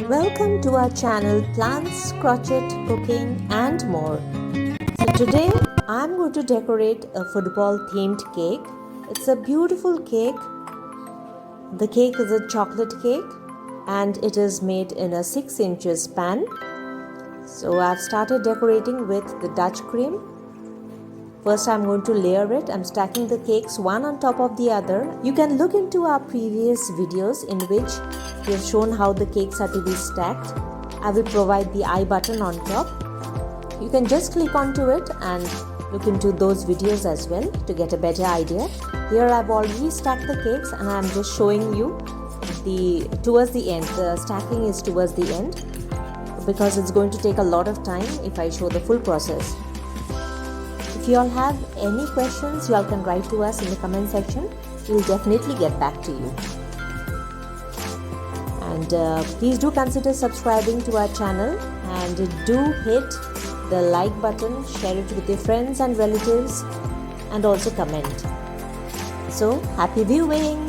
Welcome to our channel Plants, Crochet, Cooking and more. So today I'm going to decorate a football themed cake. It's a beautiful cake. The cake is a chocolate cake and it is made in a 6 inches pan. So I've started decorating with the Dutch cream. First I'm going to layer it. I'm stacking the cakes one on top of the other. You can look into our previous videos in which we have shown how the cakes are to be stacked. I will provide the I button on top. You can just click onto it and look into those videos as well to get a better idea. Here I've already stacked the cakes and I'm just showing you towards the end. The stacking is towards the end because it's going to take a lot of time if I show the full process. If you all have any questions, you all can write to us in the comment section. We'll definitely get back to you. And please do consider subscribing to our channel and do hit the like button, share it with your friends and relatives and also comment. So happy viewing!